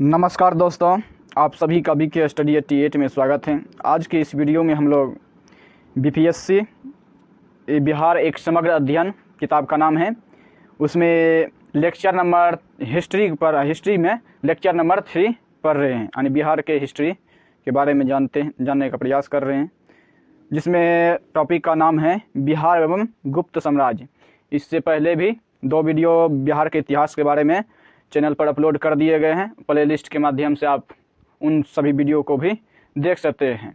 नमस्कार दोस्तों, आप सभी का BK स्टडी 88 में स्वागत है। आज के इस वीडियो में हम लोग BPSC बिहार एक समग्र अध्ययन किताब का नाम है, उसमें लेक्चर नंबर हिस्ट्री में लेक्चर नंबर 3 पढ़ रहे हैं, यानी बिहार के हिस्ट्री के बारे में जानने का प्रयास कर रहे हैं, जिसमें टॉपिक का नाम है बिहार एवं गुप्त साम्राज्य। इससे पहले भी 2 वीडियो बिहार के इतिहास के बारे में चैनल पर अपलोड कर दिए गए हैं। प्लेलिस्ट के माध्यम से आप उन सभी वीडियो को भी देख सकते हैं।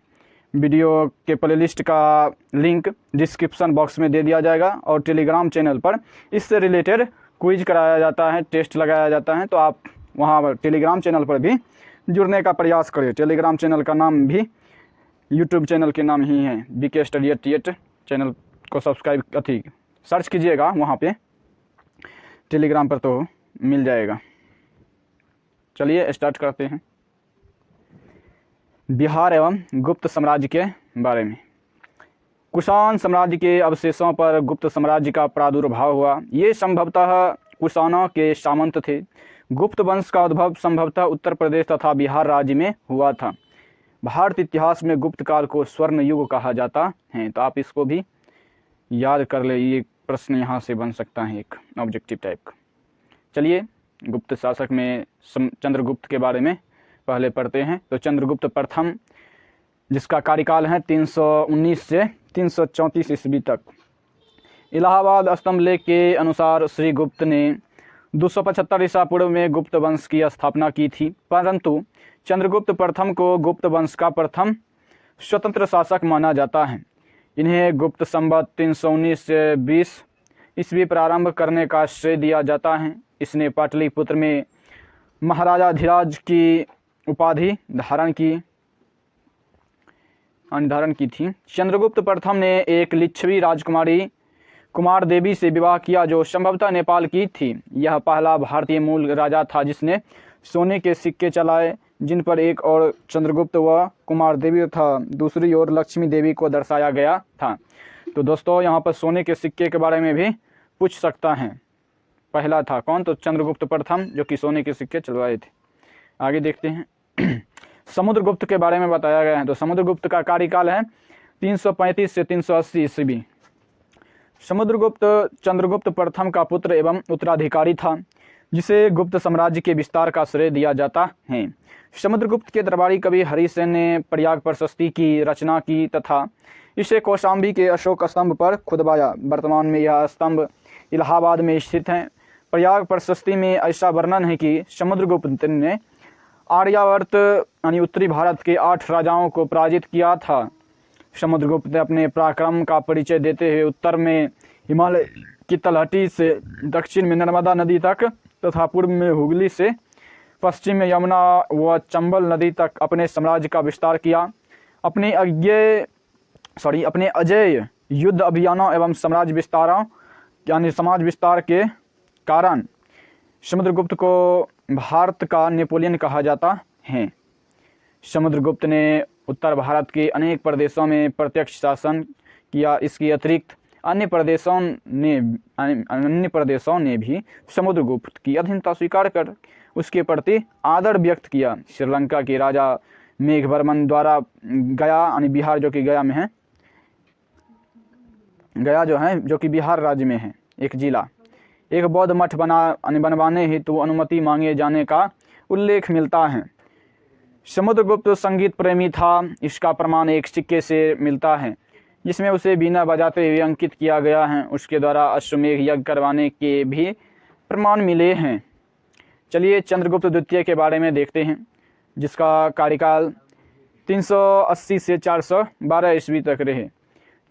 वीडियो के प्लेलिस्ट का लिंक डिस्क्रिप्शन बॉक्स में दे दिया जाएगा और टेलीग्राम चैनल पर इससे रिलेटेड क्विज कराया जाता है, टेस्ट लगाया जाता है, तो आप वहाँ टेलीग्राम चैनल पर भी जुड़ने का प्रयास करें। टेलीग्राम चैनल का नाम भी यूट्यूब चैनल के नाम ही है, BK स्टडी 88। चैनल को सब्सक्राइब सर्च कीजिएगा वहाँ पे टेलीग्राम पर, तो मिल जाएगा। चलिए स्टार्ट करते हैं बिहार एवं गुप्त साम्राज्य के बारे में। कुषाण साम्राज्य के अवशेषों पर गुप्त साम्राज्य का प्रादुर्भाव हुआ। ये संभवतः कुषाणों के सामंत थे। गुप्त वंश का उद्भव संभवतः उत्तर प्रदेश तथा बिहार राज्य में हुआ था। भारतीय इतिहास में गुप्त काल को स्वर्ण युग कहा जाता है, तो आप इसको भी याद कर ले। ये प्रश्न यहाँ से बन सकता है, एक ऑब्जेक्टिव टाइप का। चलिए गुप्त शासक में चंद्रगुप्त के बारे में पहले पढ़ते हैं। तो चंद्रगुप्त प्रथम, जिसका कार्यकाल है 319 से 334 ईस्वी तक। इलाहाबाद स्तंभ लेख के अनुसार श्री गुप्त ने 275 ईसा पूर्व में गुप्त वंश की स्थापना की थी, परंतु चंद्रगुप्त प्रथम को गुप्त वंश का प्रथम स्वतंत्र शासक माना जाता है। इन्हें गुप्त संवत 319 से 20 ईस्वी प्रारंभ करने का श्रेय दिया जाता है। इसने पाटलिपुत्र में महाराजाधिराज की उपाधि धारण की थी। चंद्रगुप्त प्रथम ने एक लिच्छवी राजकुमारी कुमार देवी से विवाह किया, जो संभवतः नेपाल की थी। यह पहला भारतीय मूल राजा था जिसने सोने के सिक्के चलाए, जिन पर एक ओर चंद्रगुप्त व कुमार देवी तथा दूसरी ओर लक्ष्मी देवी को दर्शाया गया था। तो दोस्तों, यहाँ पर सोने के सिक्के के बारे में भी पूछ सकता है। पहला था कौन? तो चंद्रगुप्त प्रथम, जो कि सोने के सिक्के चलवाए थे। आगे देखते हैं समुद्रगुप्त के बारे में बताया गया है। तो समुद्रगुप्त का कार्यकाल है 335 से 380 ईस्वी। समुद्रगुप्त चंद्रगुप्त प्रथम का पुत्र एवं उत्तराधिकारी था, जिसे गुप्त साम्राज्य के विस्तार का श्रेय दिया जाता है। समुद्रगुप्त के दरबारी कवि हरिसेन ने प्रयाग प्रशस्ति की रचना की तथा इसे कौशाम्बी के अशोक स्तंभ पर खुदवाया। वर्तमान में यह स्तंभ इलाहाबाद में स्थित है। प्रयाग प्रशस्ति में ऐसा वर्णन है कि समुद्रगुप्त ने आर्यावर्त यानी उत्तरी भारत के 8 राजाओं को पराजित किया था। समुद्रगुप्त ने अपने पराक्रम का परिचय देते हुए उत्तर में हिमालय की तलहटी से दक्षिण में नर्मदा नदी तक तथा पूर्व में हुगली से पश्चिम में यमुना व चंबल नदी तक अपने साम्राज्य का विस्तार किया। अपने अजेय युद्ध अभियानों एवं समाज विस्तार के कारण समुद्रगुप्त को भारत का नेपोलियन कहा जाता है। समुद्रगुप्त ने उत्तर भारत के अनेक प्रदेशों में प्रत्यक्ष शासन किया। इसके अतिरिक्त अन्य प्रदेशों ने भी समुद्रगुप्त की अधीनता स्वीकार कर उसके प्रति आदर व्यक्त किया। श्रीलंका के राजा मेघवर्मन द्वारा गया यानी बिहार, जो कि गया में है, गया जो है जो कि बिहार राज्य में है एक जिला, एक बौद्ध मठ बनवाने हेतु अनुमति मांगे जाने का उल्लेख मिलता है। समुद्रगुप्त संगीत प्रेमी था। इसका प्रमाण एक सिक्के से मिलता है, जिसमें उसे बीना बजाते हुए अंकित किया गया है। उसके द्वारा अश्वमेध यज्ञ करवाने के भी प्रमाण मिले हैं। चलिए चंद्रगुप्त द्वितीय के बारे में देखते हैं, जिसका कार्यकाल 380 से 412 ईस्वी तक रहे।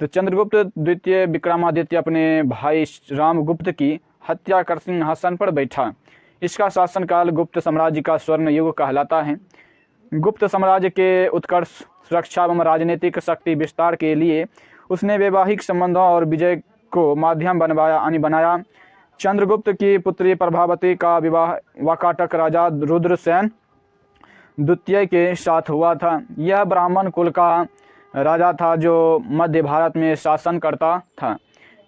तो चंद्रगुप्त द्वितीय विक्रमादित्य अपने भाई रामगुप्त की हत्या कर सिंहासन पर बैठा। इसका शासनकाल गुप्त साम्राज्य का स्वर्ण युग कहलाता है। गुप्त साम्राज्य के उत्कर्ष, सुरक्षा एवं राजनीतिक शक्ति विस्तार के लिए उसने वैवाहिक संबंधों और विजय को माध्यम बनाया। चंद्रगुप्त की पुत्री प्रभावती का विवाह वाकाटक राजा रुद्रसेन द्वितीय के साथ हुआ था। यह ब्राह्मण कुल का राजा था, जो मध्य भारत में शासन करता था।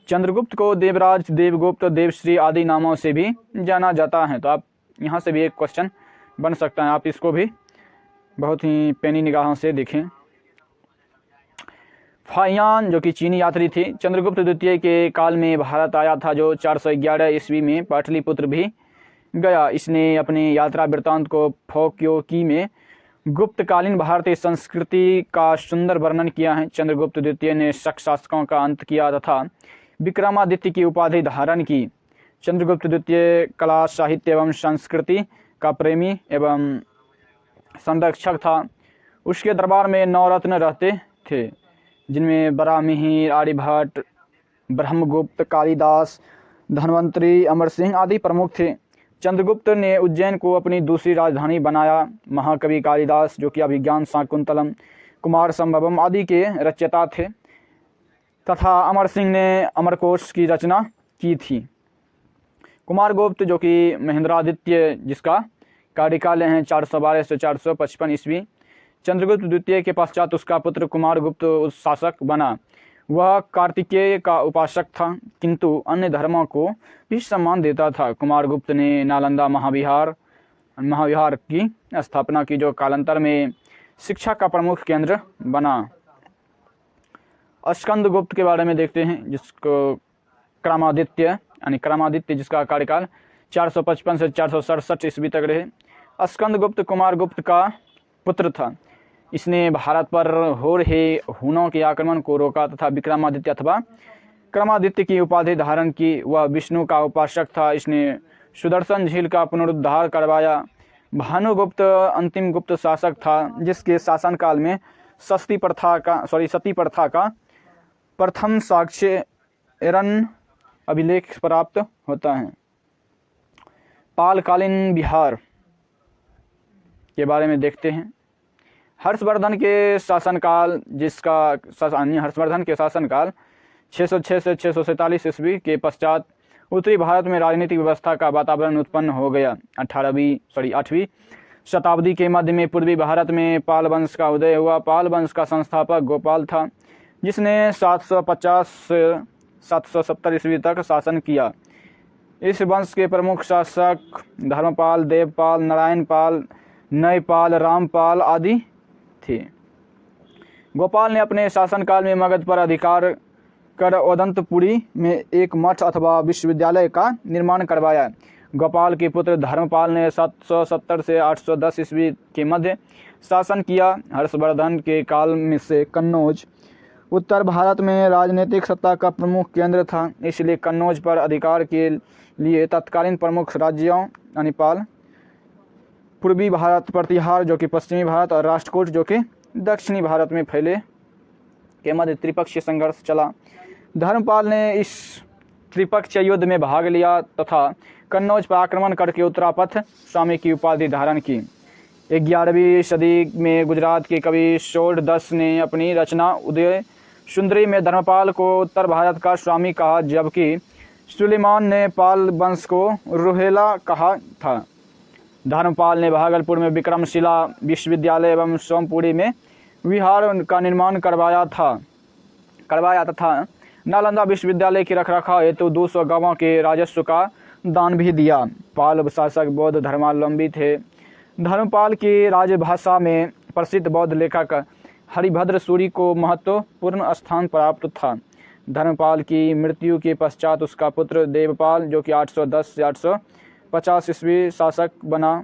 चंद्रगुप्त को देवराज, देवगुप्त, देवश्री आदि नामों से भी जाना जाता है। तो आप यहाँ से भी एक क्वेश्चन बन सकता है। आप इसको भी बहुत ही पैनी निगाहों से देखें। फाहियान जो कि चीनी यात्री थे, चंद्रगुप्त द्वितीय के काल में भारत आया था, जो 411 ईस्वी में पाटलिपुत्र भी गया। इसने अपने यात्रा वृत्तांत को फोक्योकी में गुप्तकालीन भारतीय संस्कृति का सुंदर वर्णन किया है। चंद्रगुप्त द्वितीय ने शक शासकों का अंत किया तथा विक्रमादित्य की उपाधि धारण की। चंद्रगुप्त द्वितीय कला, साहित्य एवं संस्कृति का प्रेमी एवं संरक्षक था। उसके दरबार में 9 रत्न रहते थे, जिनमें बराहमिहिर, आर्यभट्ट, ब्रह्मगुप्त, कालिदास, धन्वंतरी, अमर सिंह आदि प्रमुख थे। चंद्रगुप्त ने उज्जैन को अपनी दूसरी राजधानी बनाया। महाकवि कालिदास, जो कि अभिज्ञान, शाकुंतलम, कुमार संभवम आदि के रचयिता थे, तथा अमर सिंह ने अमरकोश की रचना की थी। कुमारगुप्त जो कि महेंद्रादित्य, जिसका कार्यकाल है 412 से 455 ईस्वी, चंद्रगुप्त द्वितीय के पश्चात उसका पुत्र कुमारगुप्त शासक बना। वह कार्तिकेय का उपासक था, किंतु अन्य धर्मों को भी सम्मान देता था। कुमारगुप्त ने नालंदा महाविहार की स्थापना की, जो कालांतर में शिक्षा का प्रमुख केंद्र बना। स्कंदगुप्त के बारे में देखते हैं, जिसको क्रमादित्य जिसका कार्यकाल 455 से 467 ईस्वी तक रहे। स्कंदगुप्त कुमारगुप्त का पुत्र था। इसने भारत पर हो रहे हुनों के आक्रमण को रोका तथा विक्रमादित्य अथवा क्रमादित्य की उपाधि धारण की। वह विष्णु का उपासक था। इसने सुदर्शन झील का पुनरुद्धार करवाया। भानुगुप्त अंतिम गुप्त शासक था, जिसके शासनकाल में सती प्रथा का प्रथम साक्ष्य एरन अभिलेख प्राप्त होता है। पालकालीन बिहार के बारे में देखते हैं। हर्षवर्धन के शासनकाल 606 से 647 ईस्वी के पश्चात उत्तरी भारत में राजनीतिक व्यवस्था का वातावरण उत्पन्न हो गया। 8वीं शताब्दी के मध्य में पूर्वी भारत में पाल वंश का उदय हुआ। पाल वंश का संस्थापक गोपाल था, जिसने 750 से 770 ईस्वी तक शासन किया। इस वंश के प्रमुख शासक धर्मपाल, देवपाल, नारायणपाल, नयपाल, रामपाल आदि थे। गोपाल ने अपने शासनकाल में मगध पर अधिकार कर ओदंतपुरी में एक मठ अथवा विश्वविद्यालय का निर्माण करवाया। गोपाल के पुत्र धर्मपाल ने 770 से 810 ईस्वी के मध्य शासन किया। हर्षवर्धन के काल में से कन्नौज उत्तर भारत में राजनीतिक सत्ता का प्रमुख केंद्र था, इसलिए कन्नौज पर अधिकार के लिए तत्कालीन प्रमुख राज्यों अनिपाल पूर्वी भारत, प्रतिहार जो कि पश्चिमी भारत और राष्ट्रकूट जो कि दक्षिणी भारत में फैले के मध्य त्रिपक्षीय संघर्ष चला। धर्मपाल ने इस त्रिपक्षीय युद्ध में भाग लिया तथा कन्नौज पर आक्रमण करके उत्तरापथ स्वामी की उपाधि धारण की। 11वीं सदी में गुजरात के कवि शोडदस ने अपनी रचना उदय सुंदरी में धर्मपाल को उत्तर भारत का स्वामी कहा, जबकि सुलेमान ने पाल वंश को रुहेला कहा था। धर्मपाल ने भागलपुर में विक्रमशिला विश्वविद्यालय एवं सोमपुरी में विहार का निर्माण करवाया तथा नालंदा विश्वविद्यालय की रखरखाव हेतु 200 गांवों के राजस्व का दान भी दिया। पाल शासक बौद्ध धर्मावलंबी थे। धर्मपाल की राजभाषा में प्रसिद्ध बौद्ध लेखक हरिभद्र सूरी को महत्वपूर्ण स्थान प्राप्त था। धर्मपाल की मृत्यु के पश्चात उसका पुत्र देवपाल जो कि 810 से 850 ईस्वी शासक बना।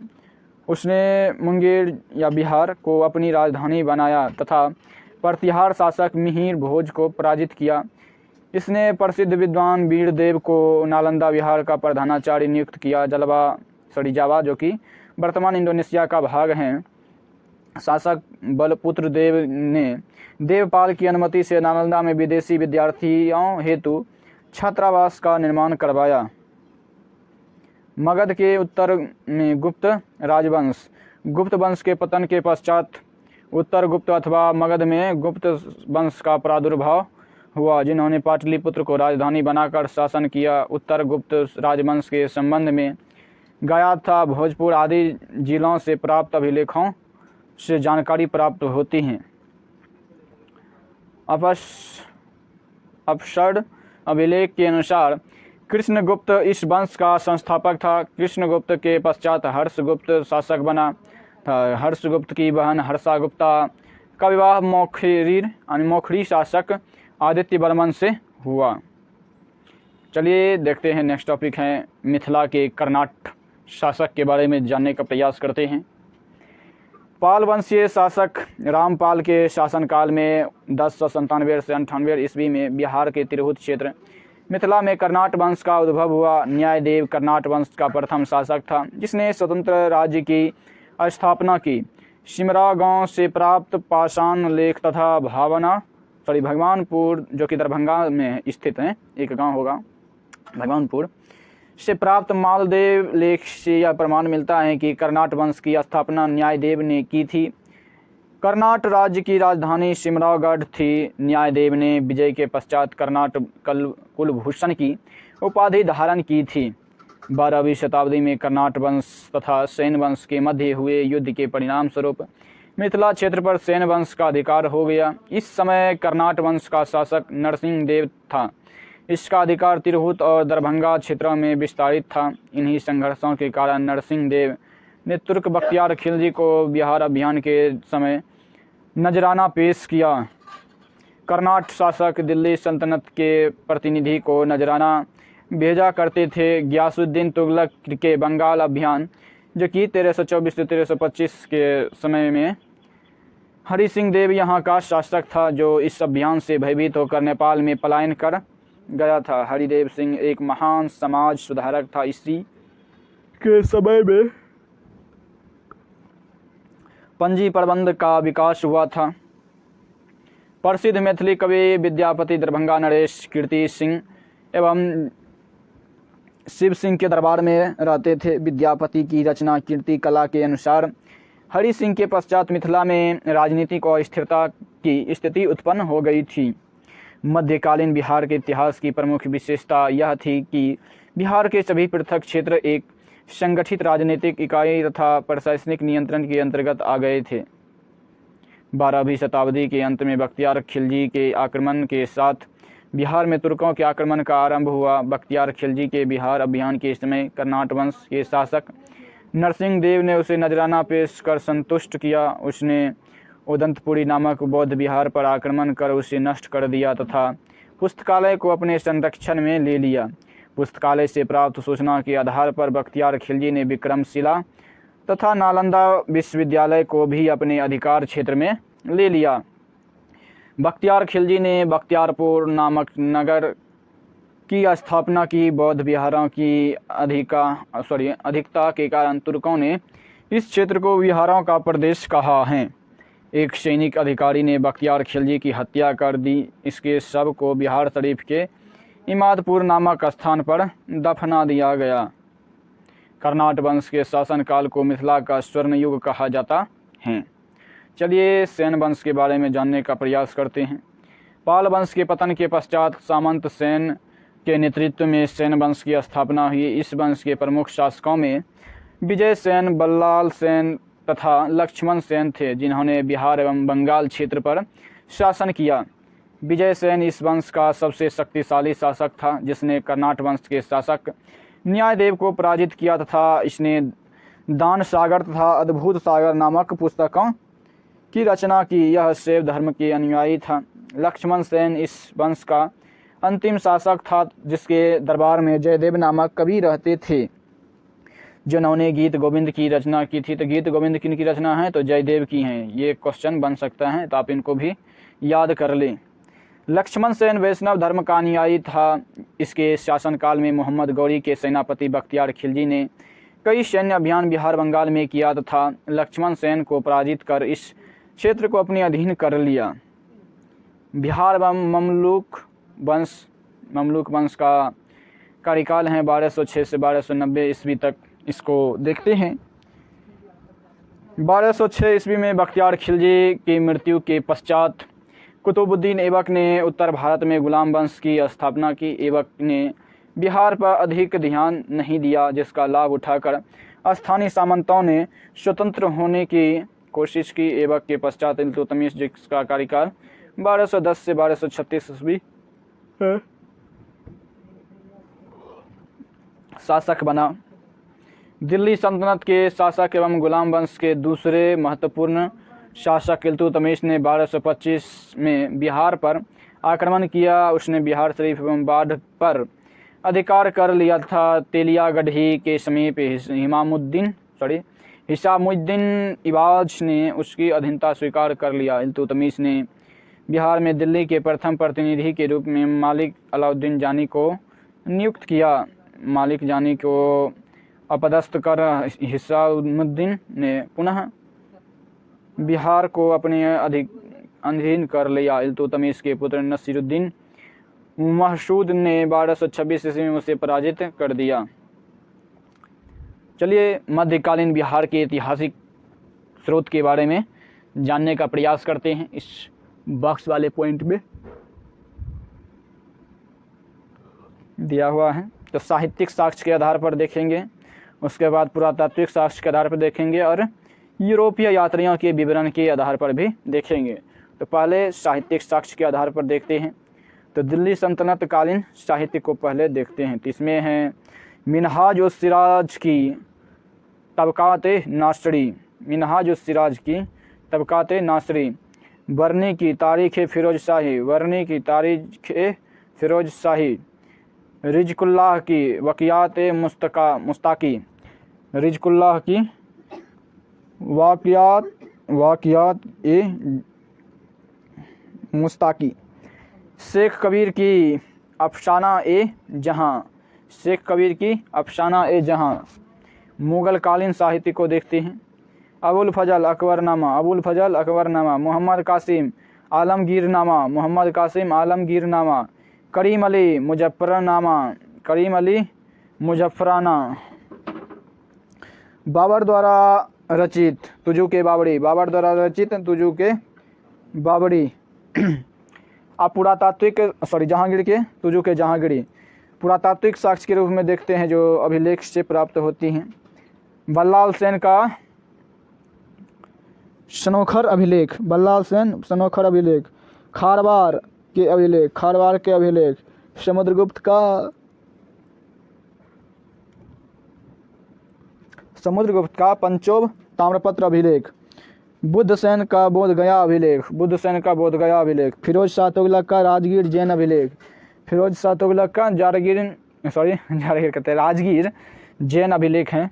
उसने मुंगेर या बिहार को अपनी राजधानी बनाया तथा प्रतिहार शासक मिहिर भोज को पराजित किया। इसने प्रसिद्ध विद्वान वीरदेव को नालंदा बिहार का प्रधानाचार्य नियुक्त किया। जावा जो कि वर्तमान इंडोनेशिया का भाग हैं। शासक बलपुत्र देव ने देवपाल की अनुमति से नालंदा में विदेशी विद्यार्थियों हेतु छात्रावास का निर्माण करवाया। मगध के उत्तर में गुप्त वंश के पतन के पश्चात उत्तर गुप्त अथवा मगध में गुप्त वंश का प्रादुर्भाव हुआ, जिन्होंने पाटलिपुत्र को राजधानी बनाकर शासन किया। उत्तर गुप्त राजवंश के संबंध में गया तथा भोजपुर आदि जिलों से प्राप्त अभिलेखों से जानकारी प्राप्त होती हैं। अपसर्ड अभिलेख के अनुसार कृष्णगुप्त इस वंश का संस्थापक था। कृष्णगुप्त के पश्चात हर्षगुप्त शासक बना था। हर्षगुप्त की बहन हर्षा गुप्ता का विवाह मौखरी शासक आदित्य वर्मन से हुआ। चलिए देखते हैं, नेक्स्ट टॉपिक है मिथिला के कर्नाट शासक के बारे में जानने का प्रयास करते हैं। पाल वंशीय शासक रामपाल के शासनकाल में 1097 से 98 ईस्वी में बिहार के तिरहुत क्षेत्र मिथिला में कर्नाट वंश का उद्भव हुआ। न्यायदेव कर्नाट वंश का प्रथम शासक था जिसने स्वतंत्र राज्य की स्थापना की। सिमरा गांव से प्राप्त पाषाण लेख तथा भगवानपुर, जो कि दरभंगा में स्थित है, एक गांव होगा भगवानपुर, से प्राप्त मालदेव लेख से यह प्रमाण मिलता है कि कर्नाट वंश की स्थापना न्यायदेव ने की थी। कर्नाट राज्य की राजधानी सिमरागढ़ थी। न्यायदेव ने विजय के पश्चात कर्नाट कुलभूषण की उपाधि धारण की थी। 12वीं शताब्दी में कर्नाट वंश तथा सेन वंश के मध्य हुए युद्ध के परिणाम स्वरूप मिथिला क्षेत्र पर सेन वंश का अधिकार हो गया। इस समय कर्नाट वंश का शासक नरसिंह देव था। इसका अधिकार तिरहुत और दरभंगा क्षेत्रों में विस्तारित था। इन्हीं संघर्षों के कारण नरसिंह देव ने तुर्क बख्तियार खिलजी को बिहार अभियान के समय नजराना पेश किया। कर्नाट शासक दिल्ली सल्तनत के प्रतिनिधि को नजराना भेजा करते थे। गयासुद्दीन तुगलक के बंगाल अभियान, जो कि 1324 से 1325 के समय में हरि सिंह देव यहाँ का शासक था, जो इस अभियान से भयभीत होकर नेपाल में पलायन कर गया था। हरिदेव सिंह एक महान समाज सुधारक था। इसी के समय में पंजी प्रबंध का विकास हुआ था। प्रसिद्ध मैथिली कवि विद्यापति दरभंगा नरेश कीर्ति सिंह एवं शिव सिंह के दरबार में रहते थे। विद्यापति की रचना कीर्ति कला के अनुसार हरि सिंह के पश्चात मिथिला में राजनीतिक और स्थिरता की स्थिति उत्पन्न हो गई थी। मध्यकालीन बिहार के इतिहास की प्रमुख विशेषता यह थी कि बिहार के सभी पृथक क्षेत्र एक संगठित राजनीतिक इकाई तथा प्रशासनिक नियंत्रण के अंतर्गत आ गए थे। 12वीं शताब्दी के अंत में बख्तियार खिलजी के आक्रमण के साथ बिहार में तुर्कों के आक्रमण का आरंभ हुआ। बख्तियार खिलजी के बिहार अभियान के समय कर्नाट वंश के शासक नरसिंह देव ने उसे नजराना पेश कर संतुष्ट किया। उसने उदंतपुरी नामक बौद्ध विहार पर आक्रमण कर उसे नष्ट कर दिया तथा पुस्तकालय को अपने संरक्षण में ले लिया। पुस्तकालय से प्राप्त सूचना के आधार पर बख्तियार खिलजी ने विक्रमशिला तथा नालंदा विश्वविद्यालय को भी अपने अधिकार क्षेत्र में ले लिया। बख्तियार खिलजी ने बख्तियारपुर नामक नगर की स्थापना की। बौद्ध विहारों की अधिकता के कारण तुर्कों ने इस क्षेत्र को विहारों का प्रदेश कहा है। एक सैनिक अधिकारी ने बख्तियार खिलजी की हत्या कर दी। इसके शव को बिहार शरीफ के इमादपुर नामक स्थान पर दफना दिया गया। कर्नाट वंश के शासनकाल को मिथिला का स्वर्ण युग कहा जाता है। चलिए सेन वंश के बारे में जानने का प्रयास करते हैं। पाल वंश के पतन के पश्चात सामंत सेन के नेतृत्व में सेन वंश की स्थापना हुई। इस वंश के प्रमुख शासकों में विजय सेन, बल्लाल सेन तथा लक्ष्मण सेन थे, जिन्होंने बिहार एवं बंगाल क्षेत्र पर शासन किया। विजय सेन इस वंश का सबसे शक्तिशाली शासक था, जिसने कर्नाट वंश के शासक न्यायदेव को पराजित किया तथा इसने दान सागर तथा अद्भुत सागर नामक पुस्तकों की रचना की। यह शैव धर्म के अनुयायी था। लक्ष्मण सेन इस वंश का अंतिम शासक था, जिसके दरबार में जयदेव नामक कवि रहते थे, जिन्होंने गीत गोविंद की रचना की थी। तो गीत गोविंद किन की रचना है? तो जयदेव की हैं। ये क्वेश्चन बन सकता है, तो आप इनको भी याद कर लें। लक्ष्मण सेन वैष्णव धर्म का अनुयायी था। इसके शासनकाल में मोहम्मद गौरी के सेनापति बख्तियार खिलजी ने कई सैन्य अभियान बिहार बंगाल में किया तथा लक्ष्मण सेन को पराजित कर इस क्षेत्र को अपने अधीन कर लिया। बिहार एवं ममलूक वंश का कार्यकाल है 1206 से 1290 ईस्वी तक। इसको देखते हैं। 1206 ईस्वी में बख्तियार खिलजी की मृत्यु के पश्चात कुतुबुद्दीन ऐबक ने उत्तर भारत में गुलाम वंश की स्थापना की। ऐबक ने बिहार पर अधिक ध्यान नहीं दिया, जिसका लाभ उठाकर स्थानीय सामंतों ने स्वतंत्र होने की कोशिश की। ऐबक के पश्चात इल्तुतमिश, जिसका कार्यकाल 1210 से 1236 ईस्वी है, शासक बना। दिल्ली सल्तनत के शासक एवं गुलाम वंश के दूसरे महत्वपूर्ण शासक इल्तुतमिश ने 1225 में बिहार पर आक्रमण किया। उसने बिहार शरीफ एवं बाढ़ पर अधिकार कर लिया था। तेलियागढ़ी के समीप हिसामुद्दीन इबाज ने उसकी अधीनता स्वीकार कर लिया। इल्तुतमिश ने बिहार में दिल्ली के प्रथम प्रतिनिधि के रूप में मालिक अलाउद्दीन जानी को नियुक्त किया। मालिक जानी को अपदस्थ कर हिसामुद्दीन ने पुनः बिहार को अपने अधीन कर लिया। इल्तुतमिश के पुत्र नसीरुद्दीन महसूद ने 1226 ईस्वी में उसे पराजित कर दिया। चलिए मध्यकालीन बिहार के ऐतिहासिक स्रोत के बारे में जानने का प्रयास करते हैं। इस बॉक्स वाले पॉइंट में दिया हुआ है। तो साहित्यिक साक्ष्य के आधार पर देखेंगे, उसके बाद पुरातात्विक साक्ष्य के आधार पर देखेंगे और यूरोपीय यात्रियों के विवरण के आधार पर भी देखेंगे। तो पहले साहित्यिक साक्ष्य के आधार पर देखते हैं। तो दिल्ली सल्तनत कालीन साहित्य को पहले देखते हैं। तो इसमें है मिनहाज-उस-सिराज की तबकात-ए-नासरी, मिनहाज-उस-सिराज की तबकात-ए-नासरी, बरनी की तारीख़-ए-फ़िरोज़शाही, बरनी की तारीख़-ए-फ़िरोज़शाही, रिज़्क़ुल्लाह की वाक़ियात-ए-मुस्ताकी, रिज़्क़ुल्लाह की वाक़ियात-ए-मुस्ताकी, शेख कबीर की अफ़साना-ए-जहाँ, शेख कबीर की अफ़साना-ए-जहाँ। मुग़ल कालीन साहित्य को देखते हैं। अबुल फ़ज़ल अकबरनामा, अबुल फ़ज़ल अकबरनामा, मोहम्मद कासिम आलमगीरनामा, मोहम्मद कासिम आलमगीरनामा, करीम अली मुज़फ़्फ़रनामा, करीम अली मुज़फ़्फ़राना, बाबर द्वारा रचित तुजू के बाबरी, बाबर द्वारा रचित तुजू के बाबरी। आप पुरातात्विक जहांगीर के तुजू के जहांगीरी पुरातात्विक साक्ष्य के रूप में देखते हैं जो अभिलेख से प्राप्त होती हैं। बल्लाल सेन का सनोखर अभिलेख, बल्लाल सेन सनोखर अभिलेख, खारवार के अभिलेख, खारवार के अभिलेख, समुद्रगुप्त का पंचोब ताम्रपत्र अभिलेख, बुद्धसेन का बोधगया अभिलेख, बुद्धसेन का बोधगया अभिलेख, फिरोज शाह तुगलक का राजगीर जैन अभिलेख, फिरोज शाह तुगलक का राजगीर जैन अभिलेख हैं।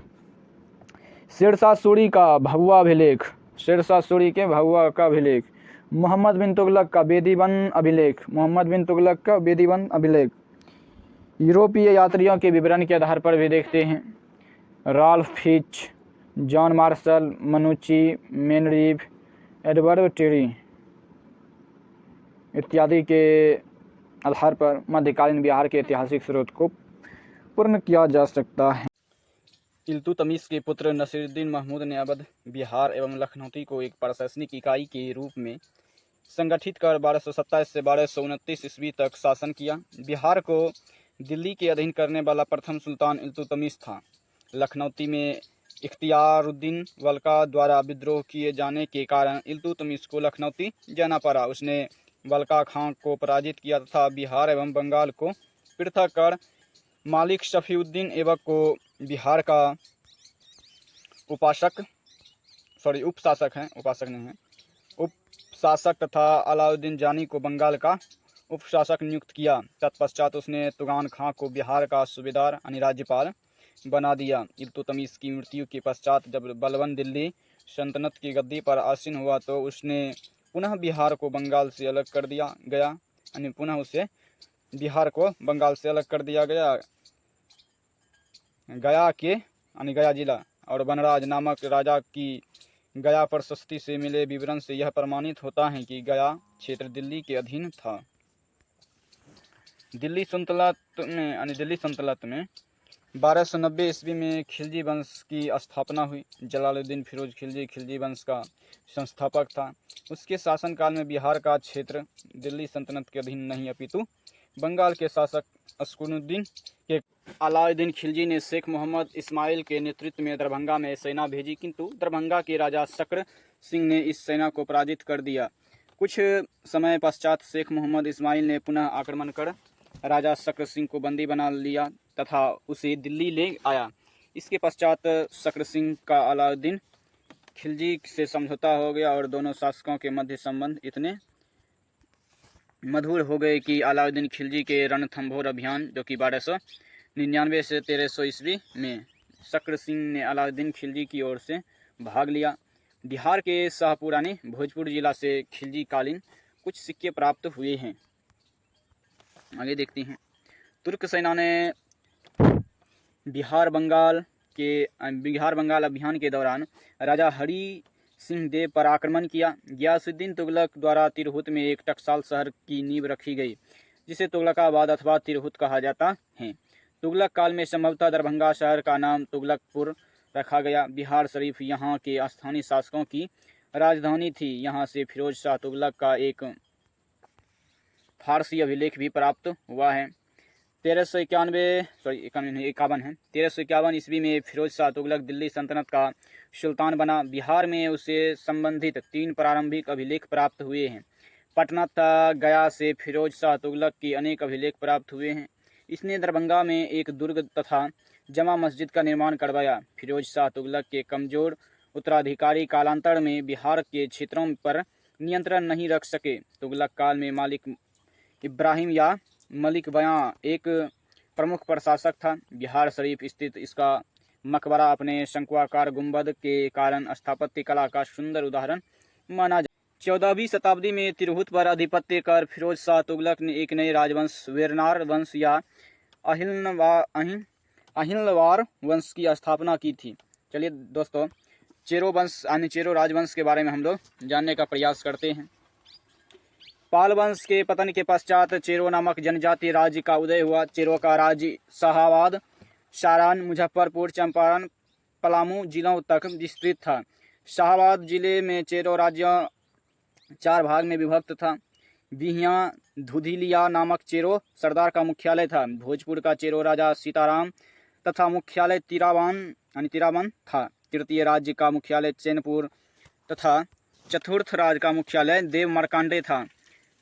शेरशाह सूरी का भभुआ अभिलेख, शेरशाह सूरी के भभुआ का अभिलेख, मोहम्मद बिन तुगलक का बेदीवन अभिलेख, मोहम्मद बिन तुगलक का बेदीवन अभिलेख। यूरोपीय यात्रियों के विवरण के आधार पर भी देखते हैं। Ralph Fitch, John Marshall, मनुची, मेनरीव, Edward Terry इत्यादि के आधार पर मध्यकालीन बिहार के ऐतिहासिक स्रोत को पूर्ण किया जा सकता है। इल्तुतमिश के पुत्र नसीरुद्दीन महमूद ने अवध, बिहार एवं लखनऊ को एक प्रशासनिक इकाई के रूप में संगठित कर 1227 से 1229 ईस्वी तक शासन किया। बिहार को दिल्ली के अधीन करने वाला प्रथम सुल्तान इल्तुतमिश था। लखनऊ में इख्तियारुद्दीन वल्का द्वारा विद्रोह किए जाने के कारण इल्तुतमिश को लखनऊ जाना पड़ा। उसने वल्का खां को पराजित किया तथा बिहार एवं बंगाल को पृथक कर मालिक शफीउद्दीन ऐबक को बिहार का उपशासक तथा अलाउद्दीन जानी को बंगाल का उपशासक नियुक्त किया। तत्पश्चात उसने तुगान खां को बिहार का सूबेदार यानी राज्यपाल बना दिया। इल्तुतमिश की मृत्यु के पश्चात जब बलबन दिल्ली सल्तनत की गद्दी पर आसीन हुआ तो उसने पुनः बिहार को बंगाल से अलग कर दिया गया, यानी पुनः उसे बिहार को बंगाल से अलग कर दिया गया। गया जिला और वनराज नामक राजा की गया प्रशस्ति से मिले विवरण से यह प्रमाणित होता है कि गया क्षेत्र दिल्ली के अधीन था। दिल्ली सल्तनत में 1290 ईस्वी में खिलजी वंश की स्थापना हुई। जलालुद्दीन फिरोज खिलजी वंश का संस्थापक था। उसके शासनकाल में बिहार का क्षेत्र दिल्ली सल्तनत के अधीन नहीं अपितु बंगाल के शासक अस्कुनुद्दीन के अलाउद्दीन खिलजी ने शेख मोहम्मद इस्माइल के नेतृत्व में दरभंगा में सेना भेजी, किंतु दरभंगा के राजा शक्र सिंह ने इस सेना को पराजित कर दिया। कुछ समय पश्चात शेख मोहम्मद इस्माइल ने पुनः आक्रमण कर राजा शक्र सिंह को बंदी बना लिया तथा उसे दिल्ली ले आया। इसके पश्चात शक्र सिंह का अलाउद्दीन खिलजी से समझौता हो गया और दोनों शासकों के मध्य संबंध इतने मधुर हो गए कि अलाउद्दीन खिलजी के रणथंभौर अभियान जो कि 1299 से 1300 ईस्वी में शक्र सिंह ने अलाउद्दीन खिलजी की ओर से भाग लिया। बिहार के शाहपुरा ने भोजपुर जिला से खिलजी कालीन कुछ सिक्के प्राप्त हुए हैं। आगे देखते हैं। तुर्क सेना ने बिहार बंगाल अभियान के दौरान राजा हरि सिंह देव पर आक्रमण किया। गियासुद्दीन तुगलक द्वारा तिरहुत में एक टकसाल शहर की नींव रखी गई जिसे तुगलकाबाद अथवा तिरहुत कहा जाता है। तुगलक काल में संभवतः दरभंगा शहर का नाम तुगलकपुर रखा गया। बिहार शरीफ यहाँ के स्थानीय शासकों की राजधानी थी। यहाँ से फिरोज शाह तुगलक का एक फारसी अभिलेख भी प्राप्त हुआ है। 1351 ईस्वी में फिरोज शाह तुगलक दिल्ली सल्तनत का सुल्तान बना। बिहार में उसे संबंधित 3 प्रारंभिक अभिलेख प्राप्त हुए हैं। पटना तथा गया से फिरोज शाह तुगलक के अनेक अभिलेख प्राप्त हुए हैं। इसने दरभंगा में एक दुर्ग तथा जमा मस्जिद का निर्माण करवाया। फिरोज शाह तुगलक के कमजोर उत्तराधिकारी कालांतर में बिहार के क्षेत्रों पर नियंत्रण नहीं रख सके। तुगलक काल में मालिक इब्राहिम या मलिक बयां एक प्रमुख प्रशासक था। बिहार शरीफ स्थित इसका मकबरा अपने शंक्वाकार गुंबद के कारण स्थापत्य कला का सुंदर उदाहरण माना जाता है। 14वीं शताब्दी में तिरहुत पर आधिपत्य कर फिरोज शाह तुगलक ने एक नए राजवंश वेरनार वंश या अहिलवार वंश की स्थापना की थी। चलिए दोस्तों, चेरो वंश यानी चेरो राजवंश के बारे में हम लोग जानने का प्रयास करते हैं। पाल वंश के पतन के पश्चात चेरो नामक जनजातीय राज्य का उदय हुआ। चेरो का राज्य शाहाबाद, सारण, मुजफ्फरपुर, चंपारण, पलामू जिलों तक विस्तृत था। शाहाबाद जिले में चेरो राज्य 4 भाग में विभक्त था। बिहिया धुधिलिया नामक चेरो सरदार का मुख्यालय था। भोजपुर का चेरो राजा सीताराम तथा मुख्यालय तिरावन था। तृतीय राज्य का मुख्यालय चैनपुर तथा चतुर्थ राज्य का मुख्यालय देव मार्कंडे था।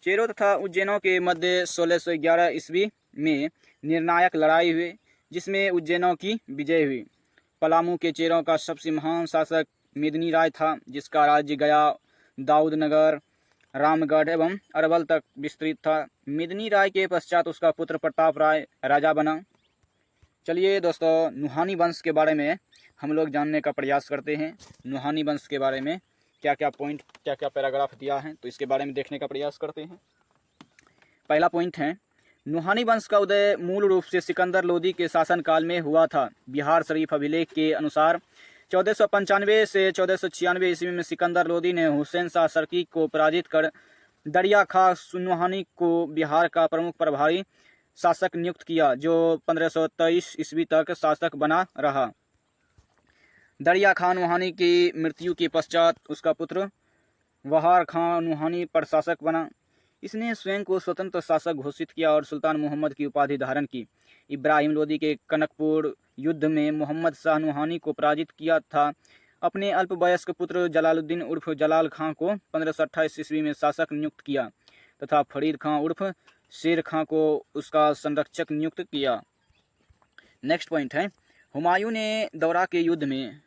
चेरो तथा उज्जैनों के मध्य 1611 ईस्वी में निर्णायक लड़ाई हुई जिसमें उज्जैनों की विजय हुई। पलामू के चेरों का सबसे महान शासक मेदिनी राय था जिसका राज्य गया, दाऊदनगर, रामगढ़ एवं अरवल तक विस्तृत था। मेदिनी राय के पश्चात उसका पुत्र प्रताप राय राजा बना। चलिए दोस्तों, नुहानी वंश के बारे में हम लोग जानने का प्रयास करते हैं। नुहानी वंश के बारे में क्या क्या पॉइंट, क्या क्या पैराग्राफ दिया है, तो इसके बारे में देखने का प्रयास करते हैं। पहला पॉइंट है, नुहानी वंश का उदय मूल रूप से सिकंदर लोदी के शासनकाल में हुआ था। बिहार शरीफ अभिलेख के अनुसार 1495 से 1496 ईस्वी में सिकंदर लोदी ने हुसैन शाह सरकी को पराजित कर दरिया खां नुहानी को बिहार का प्रमुख प्रभारी शासक नियुक्त किया, जो 1523 ईस्वी तक शासक बना रहा। दरिया खां नुहानी की मृत्यु के पश्चात उसका पुत्र वहार खां नुहानी प्रशासक बना। इसने स्वयं को स्वतंत्र शासक घोषित किया और सुल्तान मोहम्मद की उपाधि धारण की। इब्राहिम लोदी के कनकपुर युद्ध में मोहम्मद शाह नुहानी को पराजित किया था। अपने अल्पवयस्क पुत्र जलालुद्दीन उर्फ जलाल खां को 1528 ईस्वी में शासक नियुक्त किया तथा फरीद खां उर्फ शेर खां को उसका संरक्षक नियुक्त किया। नेक्स्ट पॉइंट है, हुमायूं ने दौरा के युद्ध में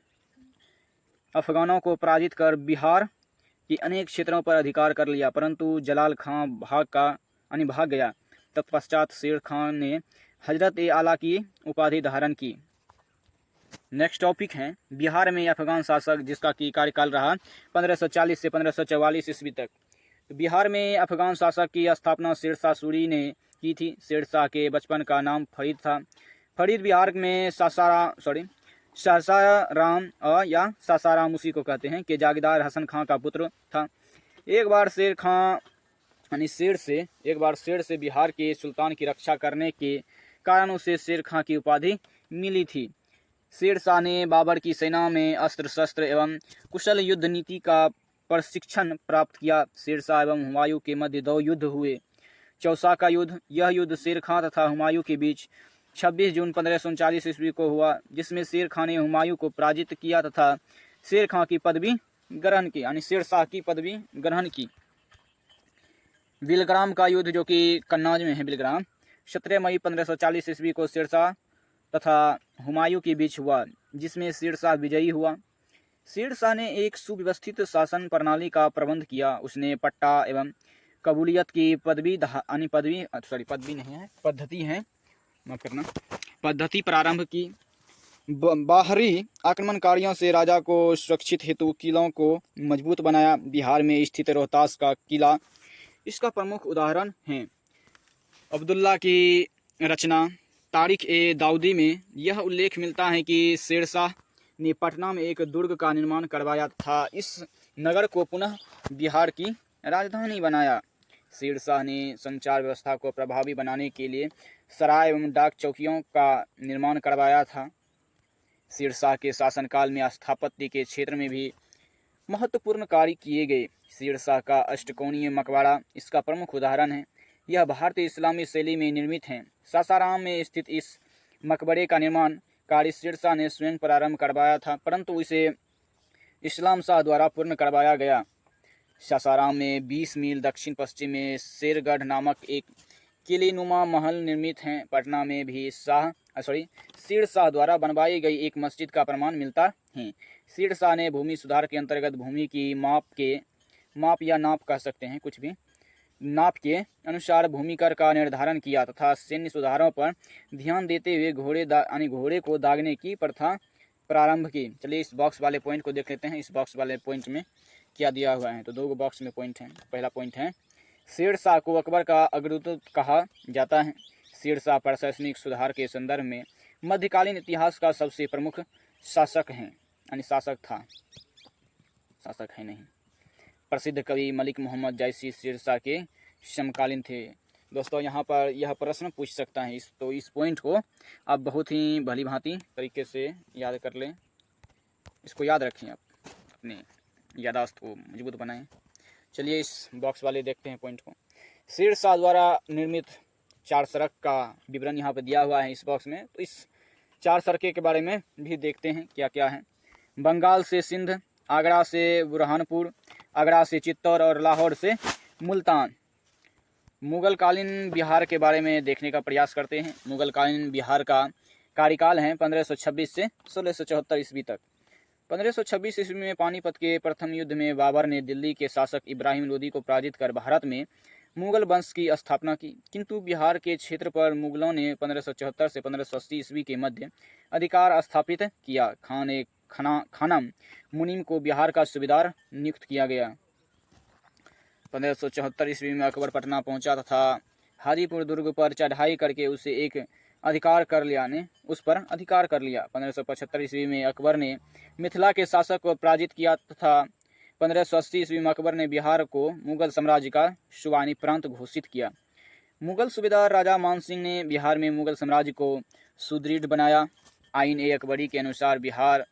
अफगानों को पराजित कर बिहार के अनेक क्षेत्रों पर अधिकार कर लिया, परंतु जलाल खां भाग गया। तत्पश्चात शेर खां ने हजरत ए आला की उपाधि धारण की। नेक्स्ट टॉपिक है, बिहार में अफगान शासक जिसका की कार्यकाल रहा 1540 से 1544 ईस्वी तक। बिहार में अफगान शासक की स्थापना शेरशाह सूरी ने की थी। शेरशाह के बचपन का नाम फरीद था। फरीद बिहार में सासाराम या सासाराम उसी को कहते हैं के जागीरदार हसन खां का पुत्र था। एक बार शेर से बिहार के सुल्तान की रक्षा करने के कारण उसे शेर खां की उपाधि मिली थी। शेरशाह ने बाबर की सेना में अस्त्र शस्त्र एवं कुशल युद्ध नीति का प्रशिक्षण प्राप्त किया। शेरशाह एवं हुमायूं के मध्य 2 युद्ध हुए। चौसा का युद्ध, यह युद्ध शेर खां तथा हुमायूं के बीच 26 जून 1539 ईस्वी को हुआ, जिसमें शेर खां ने हुमायूं को पराजित किया तथा शेर खां की पदवी ग्रहण की, यानी शेरशाह की पदवी ग्रहण की। बिलग्राम का युद्ध, जो कि कन्नौज में है बिलग्राम, 17 मई 1540 ईस्वी को शेरशाह तथा हुमायूं के बीच हुआ, जिसमें शेरशाह विजयी हुआ। शेरशाह ने एक सुव्यवस्थित शासन प्रणाली का प्रबंध किया। उसने पट्टा एवं कबूलियत की पद्धति प्रारंभ की। बाहरी आक्रमणकारियों से राजा को सुरक्षित हेतु किलों को मजबूत बनाया। बिहार में स्थित रोहतास का किला इसका प्रमुख उदाहरण है। अब्दुल्ला की रचना तारीख ए दाऊदी में यह उल्लेख मिलता है कि शेरशाह ने पटना में एक दुर्ग का निर्माण करवाया था। इस नगर को पुनः बिहार की राजधानी बनाया। शेरशाह ने संचार व्यवस्था को प्रभावी बनाने के लिए सराय एवं डाक चौकियों का निर्माण करवाया था। शेरशाह के शासनकाल में स्थापत्य के क्षेत्र में भी महत्वपूर्ण कार्य किए गए। शेरशाह का अष्टकोणीय मकबरा इसका प्रमुख उदाहरण है। यह भारतीय इस्लामी शैली में निर्मित है। सासाराम में स्थित इस मकबरे का निर्माण कार्य शेरशाह ने स्वयं प्रारंभ करवाया था, परंतु इसे इस्लाम शाह द्वारा पूर्ण करवाया गया। सासाराम में 20 मील दक्षिण पश्चिम में शेरगढ़ नामक एक किलेनुमा महल निर्मित है। पटना में भी शेरशाह द्वारा बनवाई गई एक मस्जिद का प्रमाण मिलता है। शेरशाह ने भूमि सुधार के अंतर्गत भूमि की नाप के अनुसार भूमि कर का निर्धारण किया तथा सैन्य सुधारों पर ध्यान देते हुए घोड़े को दागने की प्रथा प्रारंभ की। चलिए इस बॉक्स वाले पॉइंट को देख लेते हैं। इस बॉक्स वाले पॉइंट में क्या दिया हुआ है, तो दो बॉक्स में पॉइंट हैं। पहला पॉइंट है, शेरशाह को अकबर का अग्रदूत कहा जाता है। शेरशाह प्रशासनिक सुधार के संदर्भ में मध्यकालीन इतिहास का सबसे प्रमुख शासक है नहीं। प्रसिद्ध कवि मलिक मोहम्मद जैसी शेरशाह के समकालीन थे। दोस्तों यहाँ पर यह प्रश्न पूछ सकता है, तो इस पॉइंट को आप बहुत ही भली भांति तरीके से याद कर लें। इसको याद रखें, आप अपने यादाश्त को मजबूत बनाएं। चलिए इस बॉक्स वाले देखते हैं पॉइंट को। शेरशाह द्वारा निर्मित 4 सड़क का विवरण यहाँ पर दिया हुआ है इस बॉक्स में। तो इस 4 सड़कें के बारे में भी देखते हैं क्या क्या है। बंगाल से सिंध, आगरा से बुरहानपुर, आगरा से चित्तौड़ और लाहौर से मुल्तान। मुगलकालीन बिहार के बारे में देखने का प्रयास करते हैं। मुगलकालीन बिहार का कार्यकाल है 1526 से 1674 ईस्वी तक। 1526 ईस्वी में पानीपत के प्रथम युद्ध में बाबर ने दिल्ली के शासक इब्राहिम लोदी को पराजित कर भारत में मुगल वंश की स्थापना की, किंतु बिहार के क्षेत्र पर मुगलों ने 1574 से 1580 ईस्वी के मध्य अधिकार स्थापित किया। खानम मुनीम को बिहार का सूबेदार नियुक्त किया गया। 1574 ईस्वी में अकबर पटना पहुंचा तथा हाजीपुर दुर्ग पर चढ़ाई करके उस पर अधिकार कर लिया। 1575 ईस्वी में अकबर ने मिथिला के शासक को पराजित किया तथा 1580 ईस्वी में अकबर ने बिहार को मुगल साम्राज्य का शुभानी प्रांत घोषित किया। मुगल सूबेदार राजा मान सिंह ने बिहार में मुगल साम्राज्य को सुदृढ़ बनाया। आईन ए अकबरी के अनुसार बिहार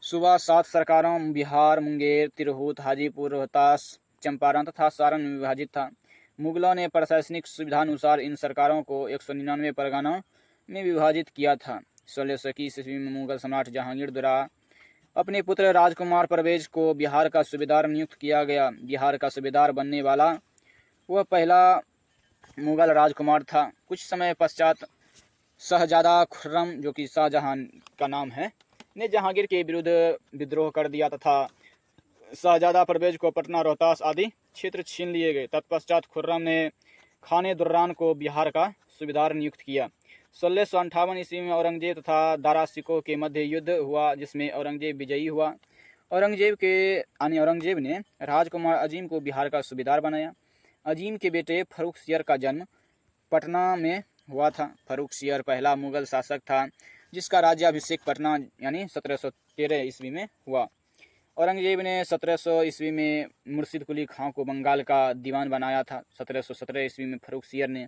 सूबा 7 सरकारों बिहार, मुंगेर, तिरहुत, हाजीपुर, रोहतास, चंपारण तथा सारण में विभाजित था। मुगलों ने प्रशासनिक सुविधानुसार इन सरकारों को 199 परगनों में विभाजित किया था। 1621 ईस्वी में मुगल सम्राट जहांगीर द्वारा अपने पुत्र राजकुमार परवेज को बिहार का सूबेदार नियुक्त किया गया। बिहार का सूबेदार बनने वाला वह पहला मुगल राजकुमार था। कुछ समय पश्चात शहजादा खुर्रम, जो कि शाहजहां का नाम है, ने जहांगीर के विरुद्ध विद्रोह कर दिया तथा शहजादा परवेज को पटना, रोहतास आदि क्षेत्र छीन लिए गए। तत्पश्चात खुर्रम ने खाने दुर्रान को बिहार का सूबेदार नियुक्त किया। 1658 ईस्वी में औरंगजेब तथा दारा सिकोह के मध्य युद्ध हुआ, जिसमें औरंगजेब विजयी हुआ। औरंगजेब ने राजकुमार अजीम को बिहार का सूबेदार बनाया। अजीम के बेटे फर्रुख सियर का जन्म पटना में हुआ था। फर्रुख सियर पहला मुगल शासक था जिसका राज्याभिषेक पटना यानी 1713 ईस्वी में हुआ। औरंगजेब ने 1700 ईस्वी में मुर्शिद कुली खां को बंगाल का दीवान बनाया था। 1717 ईस्वी में फर्रुख सियर ने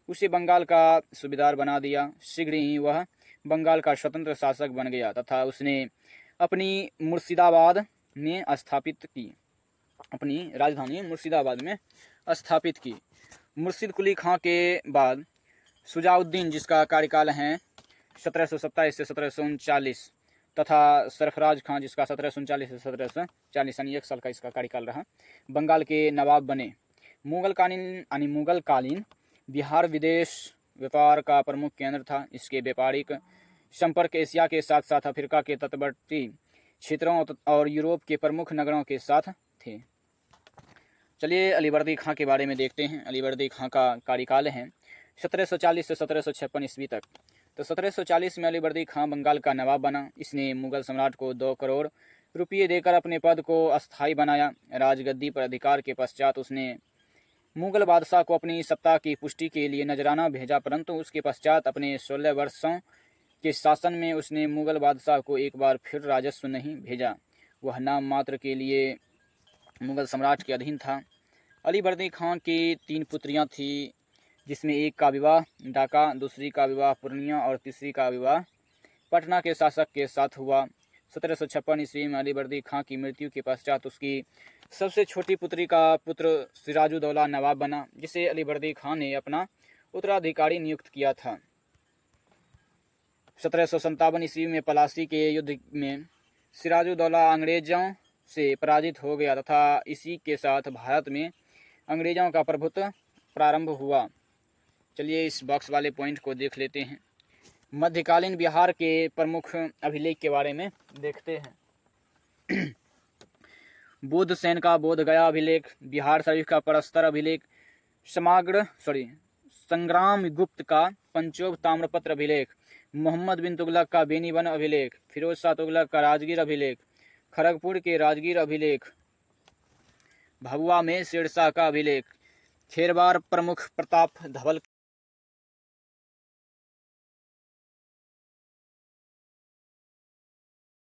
उसे बंगाल का सूबेदार बना दिया। शीघ्र ही वह बंगाल का स्वतंत्र शासक बन गया तथा उसने अपनी राजधानी मुर्शिदाबाद में स्थापित की। मुर्शिद कुली खां के बाद शुजाउद्दीन, जिसका कार्यकाल है 1727 से 1739, तथा सरफराज खां, जिसका 1739 से 1740 यानी 1 साल का इसका कार्यकाल रहा, बंगाल के नवाब बने। मुगलकालीन बिहार विदेश व्यापार का प्रमुख केंद्र था। इसके व्यापारिक संपर्क एशिया के साथ साथ अफ्रीका के तटवर्ती क्षेत्रों और यूरोप के प्रमुख नगरों के साथ थे। चलिए अलीवर्दी खां के बारे में देखते हैं। अलीवर्दी खां का कार्यकाल है 1740 से 1756 ईस्वी तक। तो 1740 में अलीवर्दी खां बंगाल का नवाब बना। इसने मुगल सम्राट को 2 करोड़ रुपये देकर अपने पद को अस्थायी बनाया। राजगद्दी पर अधिकार के पश्चात उसने मुगल बादशाह को अपनी सत्ता की पुष्टि के लिए नजराना भेजा, परंतु उसके पश्चात अपने 16 वर्षों के शासन में उसने मुगल बादशाह को एक बार फिर राजस्व नहीं भेजा। वह नाम मात्र के लिए मुगल सम्राट के अधीन था। अलीवर्दी खां की 3 पुत्रियां थीं, जिसमें एक का विवाह ढाका, दूसरी का विवाह पूर्णिया और तीसरी का विवाह पटना के शासक के साथ हुआ। 1756 ईस्वी में अलीवर्दी खां की मृत्यु के पश्चात उसकी सबसे छोटी पुत्री का पुत्र सिराजुद्दौला नवाब बना, जिसे अलीवर्दी खां ने अपना उत्तराधिकारी नियुक्त किया था। 1757 ईस्वी में पलासी के युद्ध में सिराजुद्दौला अंग्रेजों से पराजित हो गया तथा इसी के साथ भारत में अंग्रेजों का प्रभुत्व प्रारंभ हुआ। चलिए इस बॉक्स वाले पॉइंट को देख लेते हैं। मध्यकालीन बिहार के प्रमुख अभिलेख के बारे में देखते हैं। बुद्ध सेन का बोध गया अभिलेख, बिहार शरीफ का परस्तर अभिलेख, संग्राम गुप्त का पंचोब ताम्रपत्र अभिलेख, मोहम्मद बिन तुगलक का बेनीबन अभिलेख, फिरोज शाह तुगलक का राजगीर अभिलेख, खड़गपुर के राजगीर अभिलेख, भभुआ में शेरशाह का अभिलेख, खेरवार प्रमुख प्रताप धवल